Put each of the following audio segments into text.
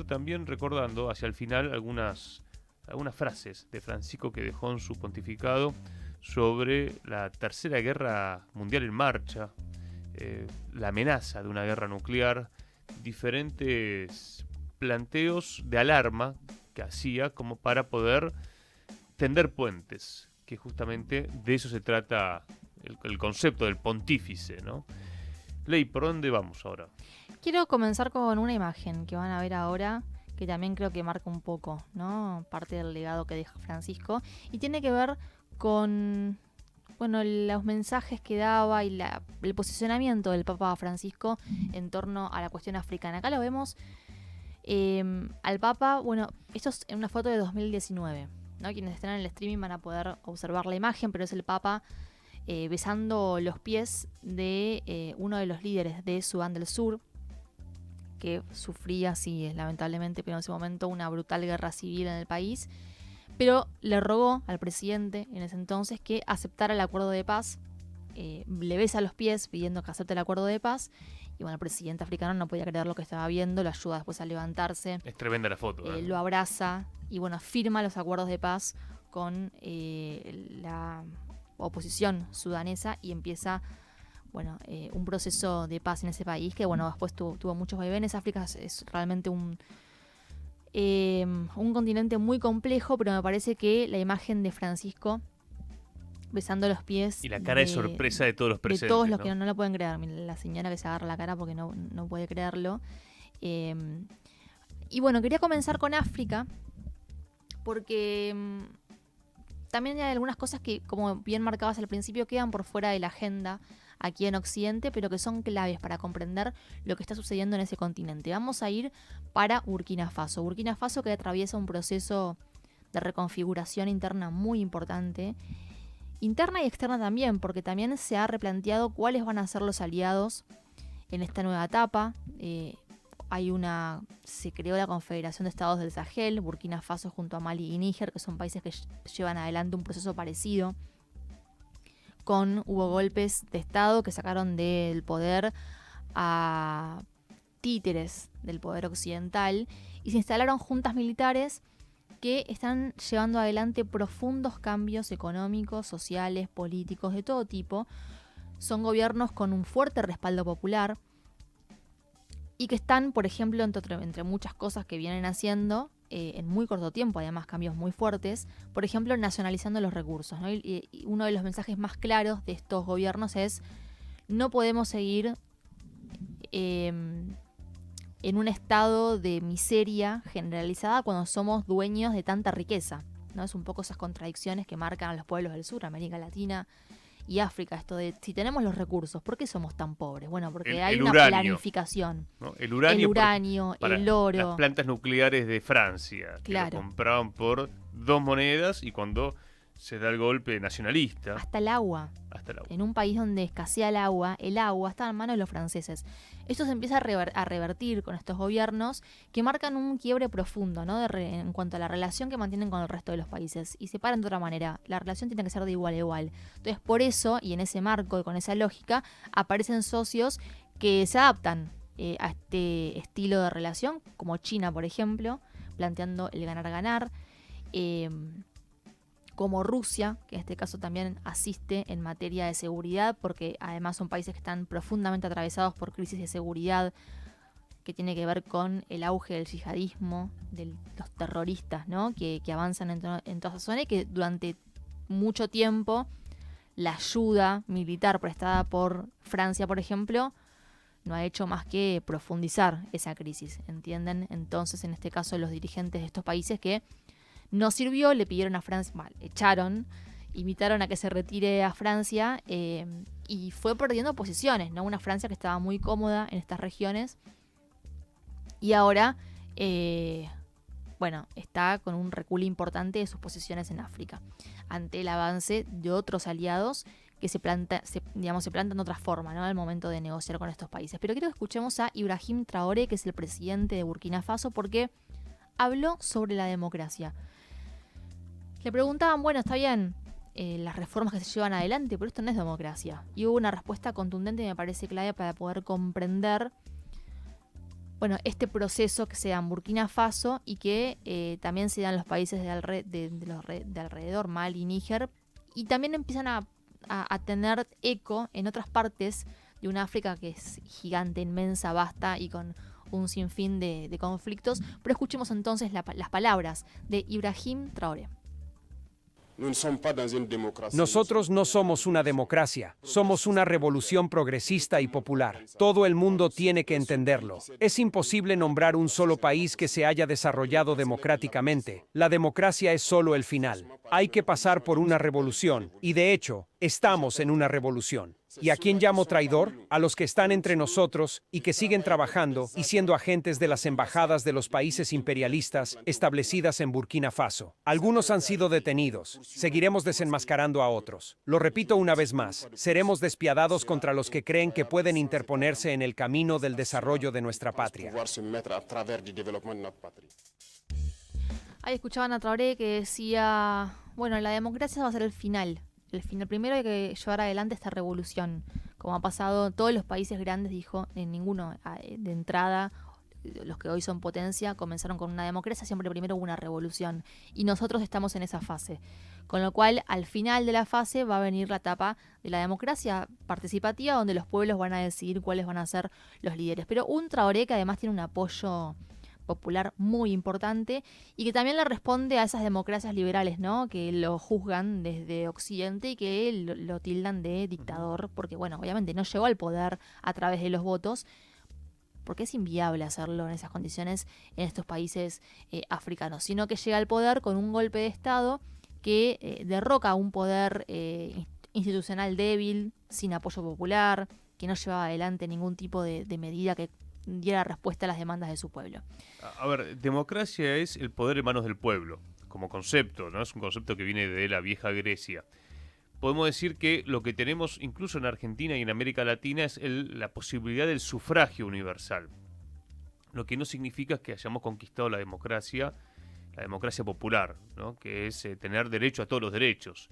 También recordando hacia el final algunas frases de Francisco que dejó en su pontificado sobre la Tercera Guerra Mundial en marcha, la amenaza de una guerra nuclear, diferentes planteos de alarma que hacía como para poder tender puentes, que justamente de eso se trata el concepto del pontífice, ¿no? Ley, ¿por dónde vamos ahora? Quiero comenzar con una imagen que van a ver ahora, que también creo que marca un poco, ¿no? Parte del legado que deja Francisco. Y tiene que ver con, bueno, los mensajes que daba y el posicionamiento del Papa Francisco en torno a la cuestión africana. Acá lo vemos al Papa, bueno, esto es una foto de 2019, ¿no? Quienes estén en el streaming van a poder observar la imagen, pero es el Papa besando los pies de uno de los líderes de Sudán del Sur, que sufría, sí, lamentablemente, pero en ese momento una brutal guerra civil en el país, pero le rogó al presidente en ese entonces que aceptara el acuerdo de paz, le besa los pies pidiendo que acepte el acuerdo de paz, y bueno, el presidente africano no podía creer lo que estaba viendo, lo ayuda después a levantarse, Es tremenda la foto, ¿eh? lo abraza y bueno, firma los acuerdos de paz con la oposición sudanesa y empieza un proceso de paz en ese país que, bueno, después tuvo muchos vaivenes. África es realmente un continente muy complejo, pero me parece que la imagen de Francisco besando los pies y la cara de sorpresa de todos los presentes, de todos los ¿no? que no lo pueden creer. La señora que se agarra la cara porque no puede creerlo. Y bueno, quería comenzar con África porque también hay algunas cosas que, como bien marcabas al principio, quedan por fuera de la agenda aquí en Occidente, pero que son claves para comprender lo que está sucediendo en ese continente. Vamos a ir para Burkina Faso. Burkina Faso, que atraviesa un proceso de reconfiguración interna muy importante. Interna y externa también, porque también se ha replanteado cuáles van a ser los aliados en esta nueva etapa. Se creó la Confederación de Estados del Sahel, Burkina Faso junto a Mali y Níger, que son países que llevan adelante un proceso parecido. Hubo golpes de Estado que sacaron del poder a títeres del poder occidental y se instalaron juntas militares que están llevando adelante profundos cambios económicos, sociales, políticos, de todo tipo. Son gobiernos con un fuerte respaldo popular y que están, por ejemplo, entre muchas cosas que vienen haciendo, en muy corto tiempo, además cambios muy fuertes, por ejemplo, nacionalizando los recursos, ¿no? Y uno de los mensajes más claros de estos gobiernos es: no podemos seguir en un estado de miseria generalizada cuando somos dueños de tanta riqueza, ¿no? Es un poco esas contradicciones que marcan a los pueblos del sur, América Latina y África, esto de si tenemos los recursos, ¿por qué somos tan pobres? Bueno, porque hay una uranio, planificación. ¿no? El uranio, para el oro. las plantas nucleares de Francia, claro, que lo compraban por 2 monedas y cuando se da el golpe nacionalista. Hasta el agua. En un país donde escasea el agua está en manos de los franceses. Esto se empieza a revertir con estos gobiernos que marcan un quiebre profundo, ¿no? En cuanto a la relación que mantienen con el resto de los países. Y se paran de otra manera. La relación tiene que ser de igual a igual. Entonces, por eso, y en ese marco y con esa lógica, aparecen socios que se adaptan a este estilo de relación, como China, por ejemplo, planteando el ganar-ganar. Como Rusia, que en este caso también asiste en materia de seguridad, porque además son países que están profundamente atravesados por crisis de seguridad, que tiene que ver con el auge del yihadismo, de los terroristas, ¿no? que avanzan en toda esa zona y que durante mucho tiempo la ayuda militar prestada por Francia, por ejemplo, no ha hecho más que profundizar esa crisis, ¿entienden? Entonces, en este caso, los dirigentes de estos países que no sirvió, le pidieron a Francia, echaron, invitaron a que se retire a Francia y fue perdiendo posiciones, ¿no? Una Francia que estaba muy cómoda en estas regiones y ahora, está con un reculo importante de sus posiciones en África, ante el avance de otros aliados que se plantan de otra forma, ¿no? Al momento de negociar con estos países. Pero quiero que escuchemos a Ibrahim Traoré, que es el presidente de Burkina Faso, porque habló sobre la democracia. Le preguntaban, bueno, está bien las reformas que se llevan adelante, pero esto no es democracia. Y hubo una respuesta contundente y me parece clave para poder comprender, bueno, este proceso que se da en Burkina Faso y que también se da en los países de alrededor, Mali y Níger, y también empiezan a tener eco en otras partes de una África que es gigante, inmensa, vasta y con un sinfín de conflictos. Pero escuchemos entonces las palabras de Ibrahim Traoré. Nosotros no somos una democracia, somos una revolución progresista y popular. Todo el mundo tiene que entenderlo. Es imposible nombrar un solo país que se haya desarrollado democráticamente. La democracia es solo el final. Hay que pasar por una revolución, y de hecho, estamos en una revolución. ¿Y a quién llamo traidor? A los que están entre nosotros y que siguen trabajando y siendo agentes de las embajadas de los países imperialistas establecidas en Burkina Faso. Algunos han sido detenidos. Seguiremos desenmascarando a otros. Lo repito una vez más, seremos despiadados contra los que creen que pueden interponerse en el camino del desarrollo de nuestra patria. Ahí escuchaban a Traoré que decía, bueno, la democracia va a ser el final. Primero hay que llevar adelante esta revolución. Como ha pasado, todos los países grandes, dijo, en ninguno de entrada, los que hoy son potencia, comenzaron con una democracia, siempre primero hubo una revolución. Y nosotros estamos en esa fase. Con lo cual, al final de la fase va a venir la etapa de la democracia participativa, donde los pueblos van a decidir cuáles van a ser los líderes. Pero un Traoré que además tiene un apoyo popular muy importante y que también le responde a esas democracias liberales, ¿no? Que lo juzgan desde Occidente y que lo tildan de dictador, porque bueno, obviamente no llegó al poder a través de los votos, porque es inviable hacerlo en esas condiciones en estos países africanos, sino que llega al poder con un golpe de Estado que derroca un poder institucional débil, sin apoyo popular, que no llevaba adelante ningún tipo de medida que diera respuesta a las demandas de su pueblo. A ver, democracia es el poder en manos del pueblo, como concepto, ¿no? Es un concepto que viene de la vieja Grecia. Podemos decir que lo que tenemos incluso en Argentina y en América Latina es la posibilidad del sufragio universal. Lo que no significa que hayamos conquistado la democracia popular, ¿no? Que es tener derecho a todos los derechos.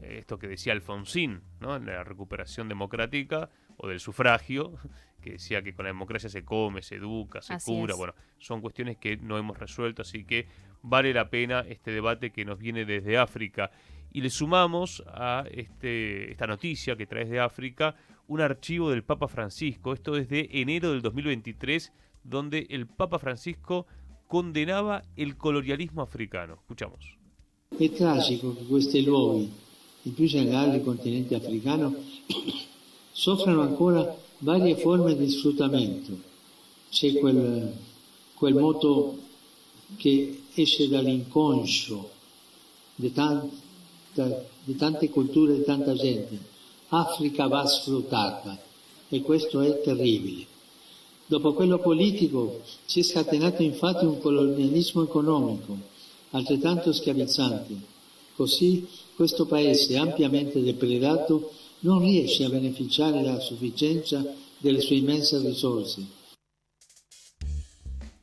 Esto que decía Alfonsín, ¿no? En la recuperación democrática o del sufragio, que decía que con la democracia se come, se educa, se Así cura. es. Bueno, son cuestiones que no hemos resuelto, así que vale la pena este debate que nos viene desde África. Y le sumamos a esta noticia que traes de África un archivo del Papa Francisco. Esto es de enero del 2023, donde el Papa Francisco condenaba el colonialismo africano. Escuchamos. È tragico che questi luoghi, in più generale il continente africano, soffrano ancora varie forme di sfruttamento. C'è quel moto che esce dall'inconscio di tante culture, di tanta gente. Africa va sfruttata e questo è terribile. Dopo quello politico si è scatenato infatti un colonialismo economico, altrettanto schiavizzante. Così questo paese ampiamente depredato non riesce a beneficiare a sufficienza delle sue immense risorse.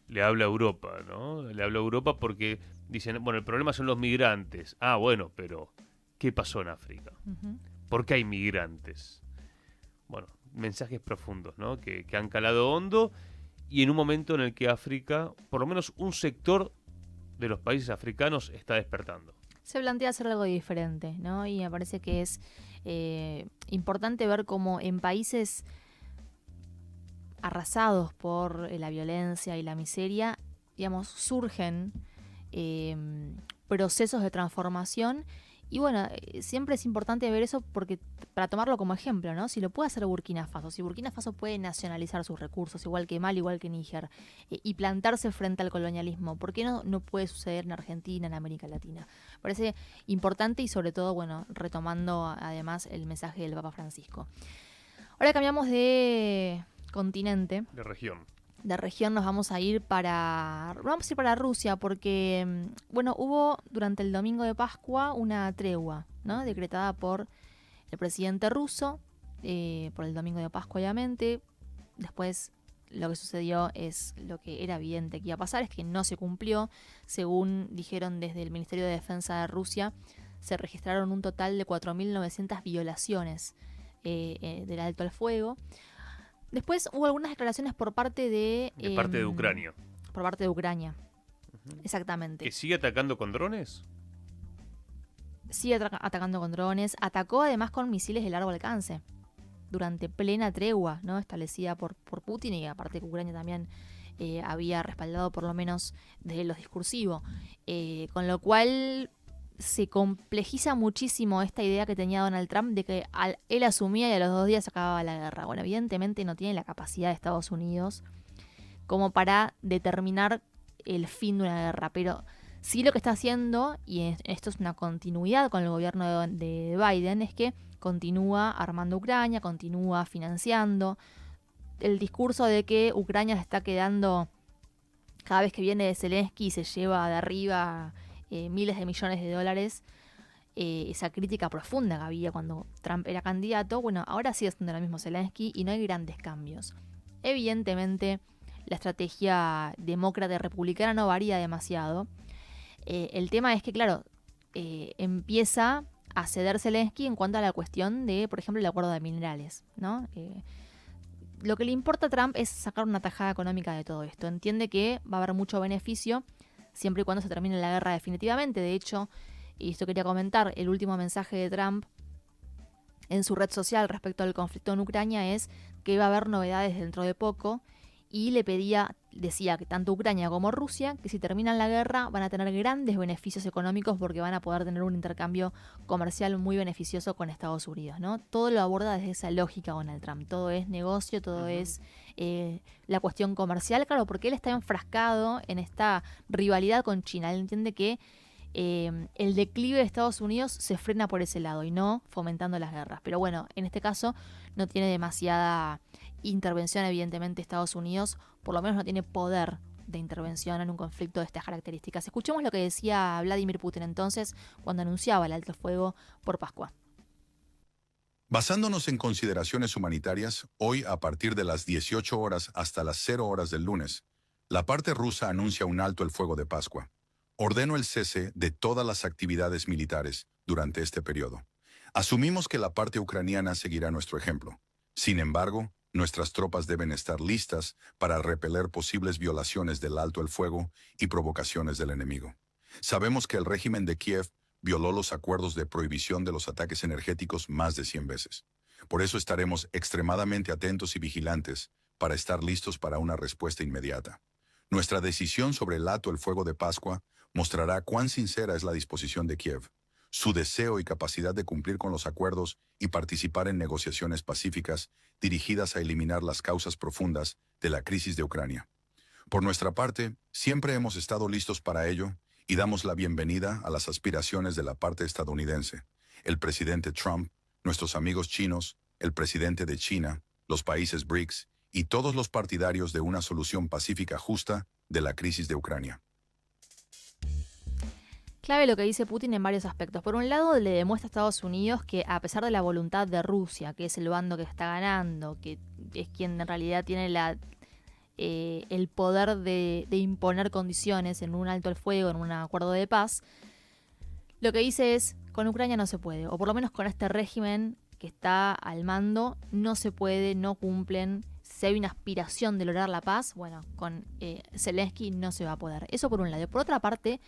Le habla a Europa, ¿no? Le habla a Europa porque dicen, bueno, el problema son los migrantes. Ah, bueno, pero ¿qué pasó en África? ¿Por qué hay migrantes? Bueno, mensajes profundos, ¿no? Que han calado hondo y en un momento en el que África, por lo menos un sector de los países africanos, está despertando. Se plantea hacer algo diferente, ¿no? Y me parece que es importante ver cómo en países arrasados por la violencia y la miseria, digamos, surgen procesos de transformación. Y bueno, siempre es importante ver eso porque para tomarlo como ejemplo, ¿no? Si lo puede hacer Burkina Faso, si Burkina Faso puede nacionalizar sus recursos, igual que Mali, igual que Níger, y plantarse frente al colonialismo, ¿por qué no puede suceder en Argentina, en América Latina? Parece importante y sobre todo, bueno, retomando además el mensaje del Papa Francisco. Ahora cambiamos de continente. De región. De región nos vamos a ir para Rusia porque, bueno, hubo durante el domingo de Pascua una tregua, ¿no? Decretada por el presidente ruso por el domingo de Pascua, obviamente. Después lo que sucedió es lo que era evidente que iba a pasar, es que no se cumplió. Según dijeron desde el Ministerio de Defensa de Rusia, se registraron un total de 4.900 violaciones del alto al fuego. Después hubo algunas declaraciones por parte de... De parte de Ucrania. Por parte de Ucrania, exactamente. ¿Que sigue atacando con drones? Sigue atacando con drones. Atacó además con misiles de largo alcance. Durante plena tregua, ¿no? Establecida por Putin, y aparte que Ucrania también había respaldado, por lo menos desde lo discursivo. Con lo cual se complejiza muchísimo esta idea que tenía Donald Trump de que él asumía y a los 2 días acababa la guerra. Bueno, evidentemente no tiene la capacidad de Estados Unidos como para determinar el fin de una guerra, pero sí lo que está haciendo, y esto es una continuidad con el gobierno de Biden, es que continúa armando Ucrania, continúa financiando. El discurso de que Ucrania se está quedando, cada vez que viene de Zelensky se lleva de arriba miles de millones de dólares, esa crítica profunda que había cuando Trump era candidato, bueno, ahora sigue siendo lo mismo Zelensky y no hay grandes cambios. Evidentemente, la estrategia demócrata y republicana no varía demasiado. El tema es que, claro, empieza a ceder Zelensky en cuanto a la cuestión de, por ejemplo, el acuerdo de minerales, ¿no? Lo que le importa a Trump es sacar una tajada económica de todo esto. Entiende que va a haber mucho beneficio siempre y cuando se termine la guerra definitivamente. De hecho, y esto quería comentar, el último mensaje de Trump en su red social respecto al conflicto en Ucrania es que va a haber novedades dentro de poco, y decía que tanto Ucrania como Rusia, que si terminan la guerra van a tener grandes beneficios económicos porque van a poder tener un intercambio comercial muy beneficioso con Estados Unidos, ¿no? Todo lo aborda desde esa lógica Donald Trump. Todo es negocio, todo es la cuestión comercial, claro, porque él está enfrascado en esta rivalidad con China. Él entiende que el declive de Estados Unidos se frena por ese lado y no fomentando las guerras. Pero bueno, en este caso no tiene demasiada intervención, evidentemente Estados Unidos, por lo menos no tiene poder de intervención en un conflicto de estas características. Escuchemos lo que decía Vladimir Putin entonces cuando anunciaba el alto fuego por Pascua. Basándonos en consideraciones humanitarias, hoy a partir de las 18 horas hasta las 0 horas del lunes, la parte rusa anuncia un alto el fuego de Pascua. Ordeno el cese de todas las actividades militares durante este periodo. Asumimos que la parte ucraniana seguirá nuestro ejemplo. Sin embargo, nuestras tropas deben estar listas para repeler posibles violaciones del alto el fuego y provocaciones del enemigo. Sabemos que el régimen de Kiev violó los acuerdos de prohibición de los ataques energéticos más de 100 veces. Por eso estaremos extremadamente atentos y vigilantes para estar listos para una respuesta inmediata. Nuestra decisión sobre el alto el fuego de Pascua mostrará cuán sincera es la disposición de Kiev, su deseo y capacidad de cumplir con los acuerdos y participar en negociaciones pacíficas dirigidas a eliminar las causas profundas de la crisis de Ucrania. Por nuestra parte, siempre hemos estado listos para ello y damos la bienvenida a las aspiraciones de la parte estadounidense, el presidente Trump, nuestros amigos chinos, el presidente de China, los países BRICS y todos los partidarios de una solución pacífica justa de la crisis de Ucrania. Clave lo que dice Putin en varios aspectos. Por un lado, le demuestra a Estados Unidos que a pesar de la voluntad de Rusia, que es el bando que está ganando, que es quien en realidad tiene el poder de imponer condiciones en un alto el fuego, en un acuerdo de paz, lo que dice es, con Ucrania no se puede, o por lo menos con este régimen que está al mando, no se puede, no cumplen. Si hay una aspiración de lograr la paz, bueno, con Zelensky no se va a poder. Eso por un lado. Por otra parte,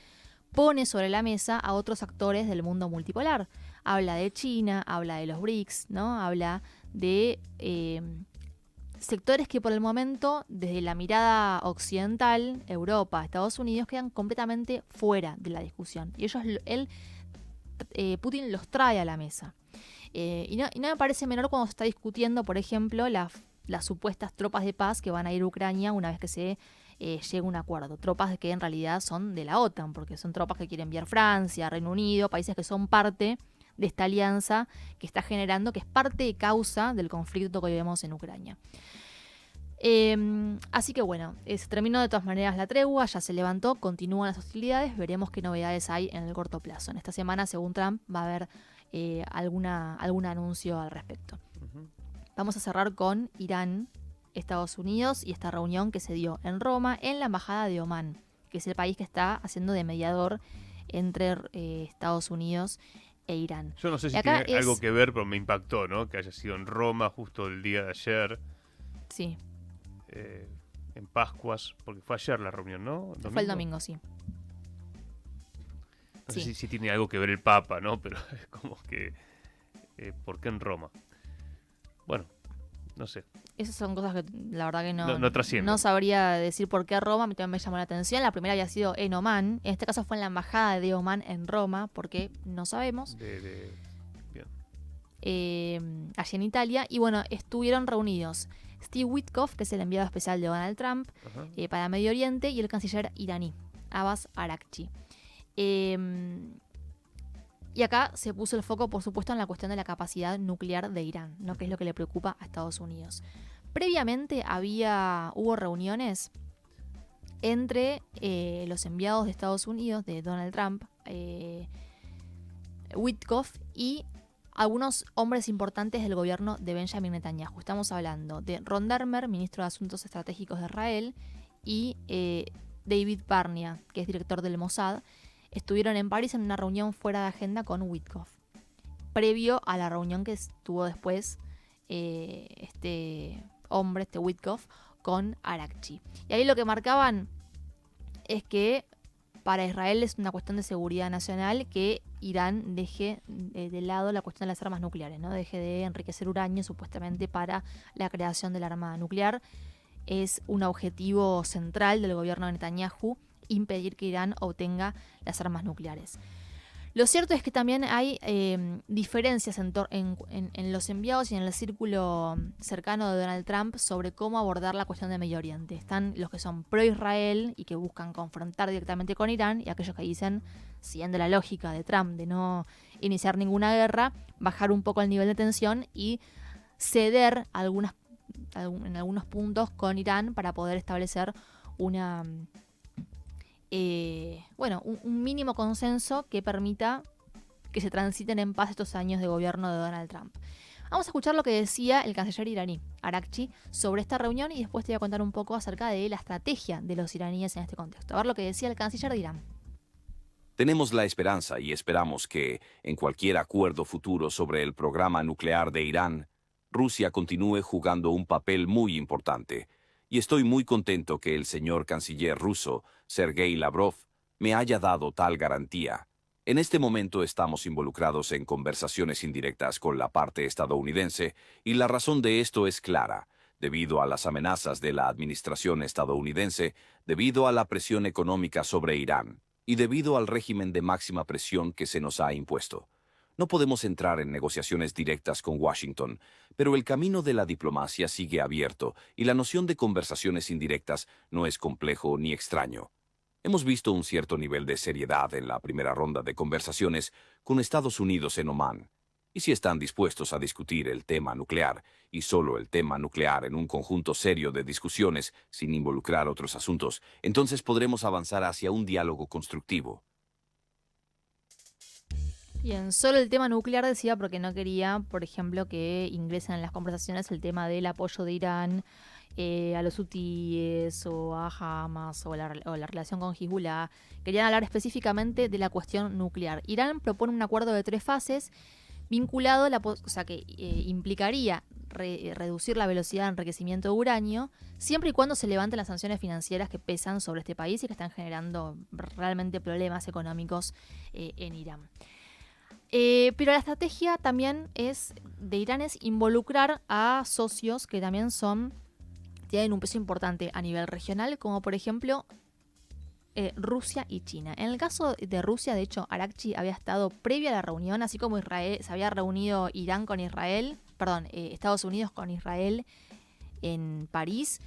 pone sobre la mesa a otros actores del mundo multipolar. Habla de China, habla de los BRICS, ¿no? Habla de sectores que por el momento, desde la mirada occidental, Europa, Estados Unidos, quedan completamente fuera de la discusión. Y Putin los trae a la mesa. Y no me parece menor cuando se está discutiendo, por ejemplo, las supuestas tropas de paz que van a ir a Ucrania una vez que se llegue a un acuerdo. Tropas que en realidad son de la OTAN, porque son tropas que quiere enviar Francia, Reino Unido, países que son parte de esta alianza que está generando, que es parte de causa del conflicto que vemos en Ucrania. Así que bueno, se terminó de todas maneras la tregua, ya se levantó, continúan las hostilidades, veremos qué novedades hay en el corto plazo. En esta semana, según Trump, va a haber algún anuncio al respecto. Vamos a cerrar con Irán, Estados Unidos y esta reunión que se dio en Roma en la Embajada de Omán, que es el país que está haciendo de mediador entre Estados Unidos e Irán. Yo no sé si tiene algo que ver, pero me impactó, ¿no? Que haya sido en Roma justo el día de ayer. Sí, en Pascuas, porque fue ayer la reunión, ¿no? fue el domingo, sí. No sé Sí. si tiene algo que ver el Papa, ¿no? Pero es como que, ¿por qué en Roma? Bueno, no sé. Esas son cosas que la verdad que No trascienden. no sabría decir por qué Roma. A mí también me llamó la atención. La primera había sido en Omán. En este caso fue en la embajada de Omán en Roma, porque no sabemos. Bien. Allí en Italia. Y bueno, estuvieron reunidos Steve Witkoff, que es el enviado especial de Donald Trump Ajá. para Medio Oriente, y el canciller iraní, Abbas Araghchi. Y acá se puso el foco, por supuesto, en la cuestión de la capacidad nuclear de Irán, ¿no? Que es lo que le preocupa a Estados Unidos. Previamente hubo reuniones entre los enviados de Estados Unidos, de Donald Trump, Witkoff, y algunos hombres importantes del gobierno de Benjamin Netanyahu. Estamos hablando de Ron Dermer, ministro de Asuntos Estratégicos de Israel, y David Barnea, que es director del Mossad. Estuvieron en París en una reunión fuera de agenda con Witkoff, previo a la reunión que tuvo después este Witkoff, con Araghchi. Y ahí lo que marcaban es que para Israel es una cuestión de seguridad nacional que Irán deje de lado la cuestión de las armas nucleares, ¿no? Deje de enriquecer uranio supuestamente para la creación del arma nuclear. Es un objetivo central del gobierno de Netanyahu impedir que Irán obtenga las armas nucleares. Lo cierto es que también hay diferencias en los enviados y en el círculo cercano de Donald Trump sobre cómo abordar la cuestión de Medio Oriente. Están los que son pro-Israel y que buscan confrontar directamente con Irán, y aquellos que dicen, siguiendo la lógica de Trump de no iniciar ninguna guerra, bajar un poco el nivel de tensión y ceder en algunos puntos con Irán para poder establecer un mínimo consenso que permita que se transiten en paz estos años de gobierno de Donald Trump. Vamos a escuchar lo que decía el canciller iraní, Araghchi, sobre esta reunión, y después te voy a contar un poco acerca de la estrategia de los iraníes en este contexto. A ver lo que decía el canciller de Irán. Tenemos la esperanza y esperamos que, en cualquier acuerdo futuro sobre el programa nuclear de Irán, Rusia continúe jugando un papel muy importante. Y estoy muy contento que el señor canciller ruso, Sergei Lavrov, me haya dado tal garantía. En este momento estamos involucrados en conversaciones indirectas con la parte estadounidense, y la razón de esto es clara. Debido a las amenazas de la administración estadounidense, debido a la presión económica sobre Irán, y debido al régimen de máxima presión que se nos ha impuesto. No podemos entrar en negociaciones directas con Washington, pero el camino de la diplomacia sigue abierto y la noción de conversaciones indirectas no es complejo ni extraño. Hemos visto un cierto nivel de seriedad en la primera ronda de conversaciones con Estados Unidos en Omán. Y si están dispuestos a discutir el tema nuclear, y solo el tema nuclear en un conjunto serio de discusiones sin involucrar otros asuntos, entonces podremos avanzar hacia un diálogo constructivo. Bien, solo el tema nuclear decía porque no quería, por ejemplo, que ingresen en las conversaciones el tema del apoyo de Irán a los hutíes o a Hamas o la relación con Hezbollah. Querían hablar específicamente de la cuestión nuclear. Irán propone un acuerdo de 3 fases vinculado, que implicaría reducir la velocidad de enriquecimiento de uranio, siempre y cuando se levanten las sanciones financieras que pesan sobre este país y que están generando realmente problemas económicos en Irán. Pero la estrategia también de Irán es involucrar a socios que también tienen un peso importante a nivel regional, como por ejemplo Rusia y China. En el caso de Rusia, de hecho, Araghchi había estado previo a la reunión, así como Israel, se había reunido Estados Unidos con Israel en París.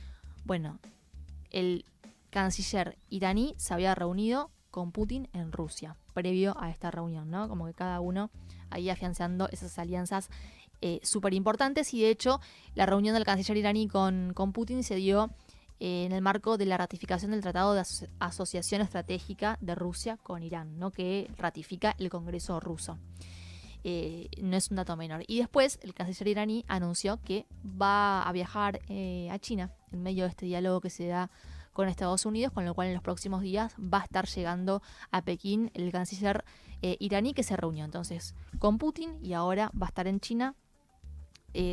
Bueno, el canciller iraní se había reunido con Putin en Rusia, previo a esta reunión, ¿no? Como que cada uno ahí afianzando esas alianzas súper importantes, y de hecho la reunión del canciller iraní con Putin se dio en el marco de la ratificación del Tratado de Asociación Estratégica de Rusia con Irán, ¿no? Que ratifica el Congreso ruso. No es un dato menor. Y después el canciller iraní anunció que va a viajar a China en medio de este diálogo que se da con Estados Unidos, con lo cual en los próximos días va a estar llegando a Pekín el canciller iraní, que se reunió entonces con Putin y ahora va a estar en China,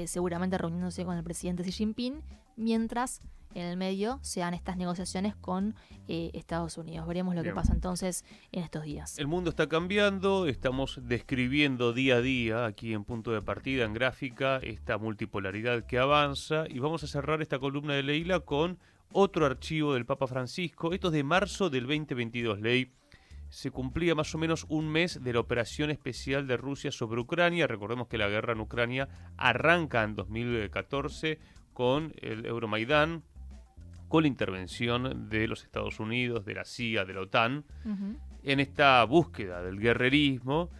seguramente reuniéndose con el presidente Xi Jinping, mientras en el medio se dan estas negociaciones con Estados Unidos. Veremos lo que Bien. pasa entonces en estos días. El mundo está cambiando, estamos describiendo día a día, aquí en Punto de Partida, en gráfica, esta multipolaridad que avanza, y vamos a cerrar esta columna de Leila con otro archivo del Papa Francisco. Esto es de marzo del 2022, Ley. Se cumplía más o menos un mes de la operación especial de Rusia sobre Ucrania. Recordemos que la guerra en Ucrania arranca en 2014 con el Euromaidán, con la intervención de los Estados Unidos, de la CIA, de la OTAN, en esta búsqueda del guerrerismo,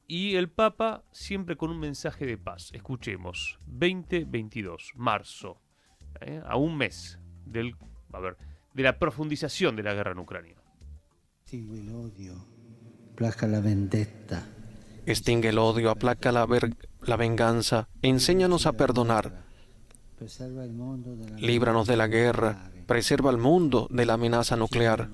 y el Papa siempre con un mensaje de paz. Escuchemos, 2022, marzo, a un mes de la profundización de la guerra en Ucrania. Extingue el odio, aplaca la vendetta. Extingue el odio, aplaca la venganza, enséñanos a perdonar. Preserva el mundo de la Líbranos de la guerra, preserva el mundo de la amenaza nuclear.